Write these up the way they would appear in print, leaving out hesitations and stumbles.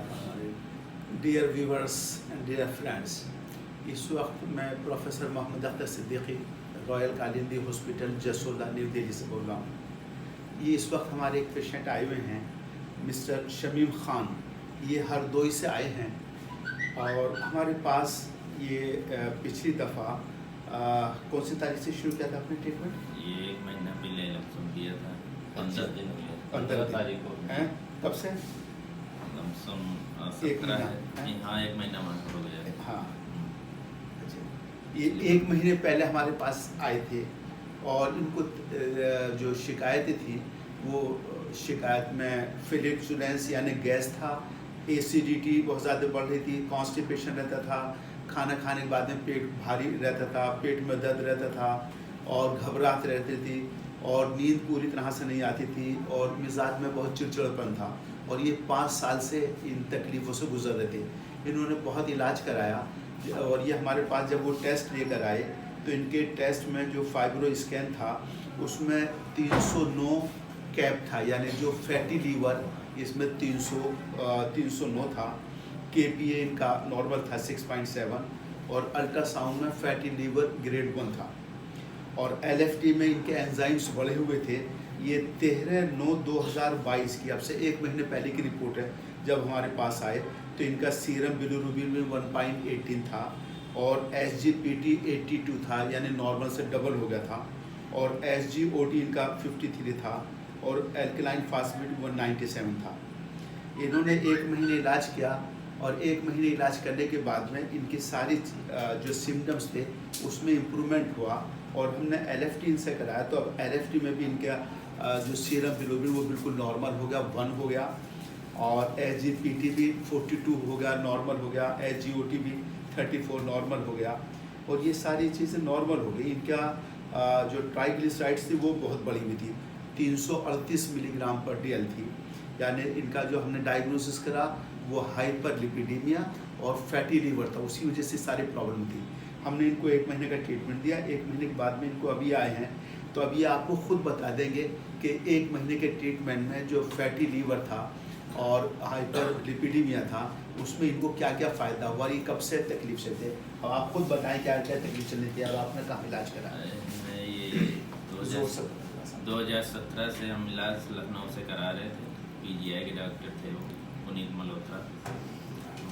Bismillah. Dear viewers and dear friends, इस वक्त मैं professor Mohammad Akhtar Siddiqui Royal Kalindi Hospital Jasoda New Delhi से बोल रहा हूँ। ये इस वक्त हमारे एक पेशेंट आए हुए हैं मिस्टर शमीम ख़ान। ये हरदोई से आए हैं और हमारे पास ये पिछली दफ़ा कौन सी तारीख से शुरू किया था आपने ट्रीटमेंट? ये 1 महीना पहले लमसम किया था। 15 दिन हो गए। 15 तारीख को हैं कब से? लमसम एक 17 महीना, है। हाँ 1 महीना मान हो गया। हाँ, अच्छा। ये 1 महीने पहले हमारे पास आए थे और इनको जो शिकायतें थी वो शिकायत में फ्लैटुलेंस यानी गैस था, एसिडिटी बहुत ज़्यादा बढ़ रही थी, कॉन्स्टिपेशन रहता था, खाना खाने के बाद में पेट भारी रहता था, पेट में दर्द रहता था और घबराहट रहती थी और नींद पूरी तरह से नहीं आती थी और मिजाज में बहुत चिड़चिड़ापन था और ये 5 साल से इन तकलीफ़ों से गुजर रहे थे। इन्होंने बहुत इलाज कराया और ये हमारे पास जब वो टेस्ट लेकर आए तो इनके टेस्ट में जो फाइब्रो स्कैन था उसमें 309 कैप था, यानी जो फैटी लीवर इसमें 309 था। KPA इनका नॉर्मल था 6.7 और अल्ट्रासाउंड में फैटी लीवर ग्रेड 1 था और LFT में इनके एंजाइम्स बढ़े हुए थे। ये 13/9/2022 की, अब से 1 महीने पहले की रिपोर्ट है। जब हमारे पास आए तो इनका सीरम बिलिरुबिन में 1.18 था और SGPT 82 था, यानी नॉर्मल से डबल हो गया था और SGOT इनका 53 था और एल्कलाइन फास्फेट 197 था। इन्होंने 1 महीने इलाज किया और 1 महीने इलाज करने के बाद में इनकी सारी जो सिम्टम्स थे उसमें इम्प्रूवमेंट हुआ और हमने LFT इनसे कराया तो अब LFT में भी इनका जो सीरम बिलिरुबिन वो बिल्कुल नॉर्मल हो गया, 1 हो गया और SGPT भी 42 हो गया, नॉर्मल हो गया, SGOT भी 34 नॉर्मल हो गया और ये सारी चीज़ें नॉर्मल हो गई। इनका जो ट्राइग्लिसराइड्स थी वो बहुत बढ़ी हुई थी, 338 मिलीग्राम पर DL थी, यानी इनका जो हमने डायग्नोसिस करा वो हाइपरलिपिडीमिया और फैटी लीवर था, उसी वजह से सारी प्रॉब्लम थी। हमने इनको 1 महीने का ट्रीटमेंट दिया। 1 महीने के बाद में इनको अभी आए हैं तो अभी आपको खुद बता देंगे कि 1 महीने के ट्रीटमेंट में जो फैटी लीवर था और हाइपरलिपिडीमिया था उसमें इनको क्या क्या फ़ायदा हुआ, ये कब से तकलीफ से थे। अब आप खुद बताएं क्या क्या तकलीफ चल रही थी और आपने कहाँ इलाज करा? ये 2017 से हम इलाज लखनऊ से करा रहे थे। PGI के डॉक्टर थे वो पुनीत मल्होत्रा,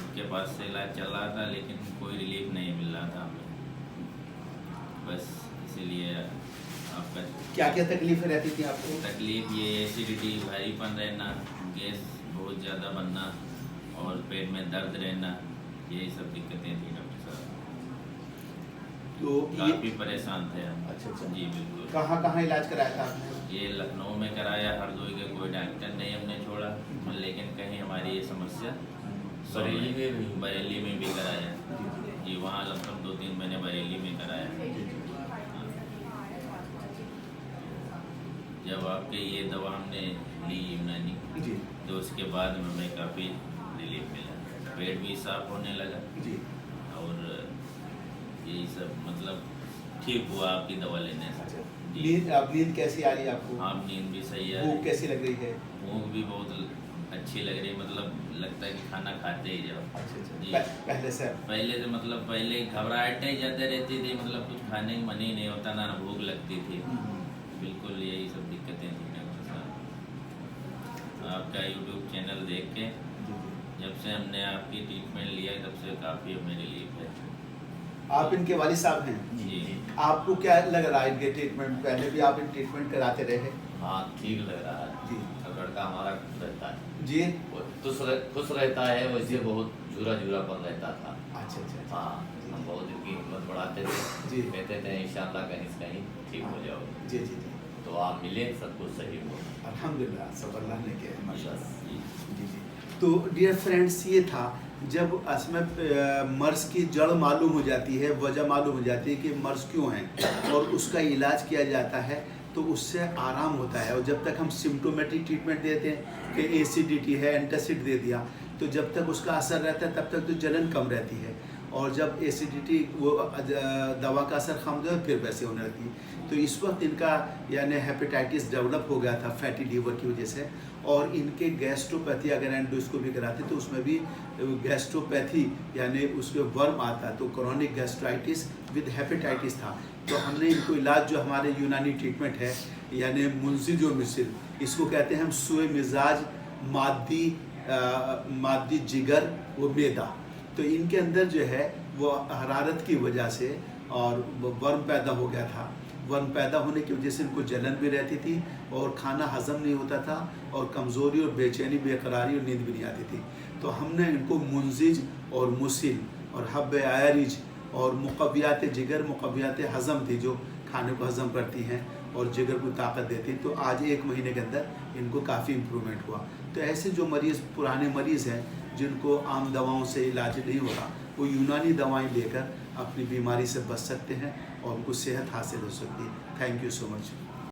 उनके पास से इलाज चल रहा था लेकिन कोई रिलीफ नहीं मिल रहा था हमें। बस इसीलिए आपका क्या क्या तकलीफें रहती थी आपको? तकलीफ ये एसिडिटी, भारीपन रहना, गैस बहुत ज़्यादा बनना और पेट में दर्द रहना, यही सब दिक्कतें थी डॉक्टर साहब। तो काफ़ी परेशान थे हम। अच्छा। जी बिल्कुल। कहाँ इलाज कराया था आपने? ये लखनऊ में कराया, हरदोई के कोई डॉक्टर नहीं हमने छोड़ा, लेकिन कहीं हमारी ये समस्या बरेली में भी कराया जी, वहाँ लमसम 2-3 महीने बरेली में कराया। जब आपके ये दवा हमने ली यूनानी जी तो उसके बाद में हमें काफ़ी रिलीफ मिला, पेट भी साफ होने लगा जी और यही सब मतलब ठीक हुआ आपकी दवा लेने से। अच्छा। जी। नींद कैसी आ रही है आपको? हाँ नींद भी सही है, भूख कैसी लग रही है? भूख भी बहुत अच्छी लग रही है, मतलब लगता है कि खाना खाते ही जाओ। अच्छा। जी। पहले से मतलब पहले घबराहटें ज़्यादा रहती थी, मतलब कुछ खाने का मन ही नहीं होता, ना भूख लगती थी, बिल्कुल यही सब दिक्कतें थी डॉक्टर साहब। आपका YouTube चैनल देख के जब से हमने आपकी ट्रीटमेंट लिया तब से काफ़ी हमें रिलीफ है। आप इनके वालिद साहब हैं? जी। आपको क्या लग रहा है इनके ट्रीटमेंट? पहले भी आप इन ट्रीटमेंट कराते रहे? हाँ ठीक लग रहा है जी। अब लड़का हमारा खुश रहता है जी। वो खुश रहता है, वैसे बहुत झूरापन रहता था। अच्छा। हाँ हम बहुत इनकी हिम्मत बढ़ाते थे जी। कहते थे इंशाल्लाह कहीं से कहीं ठीक हो जाओगे। जी। तो आप मिले, सब कुछ सही हुआ अल्हम्दुलिल्लाह, सब अल्लाह ने किया है, माशाअल्लाह। जी। जी। तो डियर फ्रेंड्स, ये था जब असमें मर्ज़ की जड़ मालूम हो जाती है, वजह मालूम हो जाती है कि मर्ज़ क्यों है और उसका इलाज किया जाता है तो उससे आराम होता है। और जब तक हम सिम्टोमेटिक ट्रीटमेंट देते हैं कि एसिडिटी है, एंटासिड दे दिया, तो जब तक उसका असर रहता है तब तक तो जलन कम रहती है और जब एसिडिटी वो दवा का असर कम हो फिर वैसे होने लगती है। तो इस वक्त इनका यानी हेपेटाइटिस डेवलप हो गया था फैटी लीवर की वजह से और इनके गैस्ट्रोपैथी अगर एंडोस्कोपी कराते तो उसमें भी गैस्ट्रोपैथी यानी उसके वर्म आता है, तो क्रॉनिक गैस्ट्राइटिस विद हेपेटाइटिस था। तो हमने इनको इलाज जो हमारे यूनानी ट्रीटमेंट है यानी मुंसिजोमिसिल, इसको कहते हैं हम सुए मिजाज मादी जिगर व मैदा। तो इनके अंदर जो है वो हरारत की वजह से और वर्म पैदा हो गया था। वर्म पैदा होने की वजह से इनको जलन भी रहती थी और खाना हजम नहीं होता था और कमज़ोरी और बेचैनी, बेकरारी और नींद भी नहीं आती थी। तो हमने इनको मुंजिज और मुसिल और हब आयरिज और मुकव्वियात जिगर, मुकव्वियात हज़म थी जो खाने को हज़म करती हैं और जिगर को ताकत देती। तो आज 1 महीने के अंदर इनको काफ़ी इम्प्रूवमेंट हुआ। तो ऐसे जो मरीज़, पुराने मरीज़ हैं जिनको आम दवाओं से इलाज नहीं हो रहा, वो यूनानी दवाएं लेकर अपनी बीमारी से बच सकते हैं और उनको सेहत हासिल हो सकती है। Thank you so much.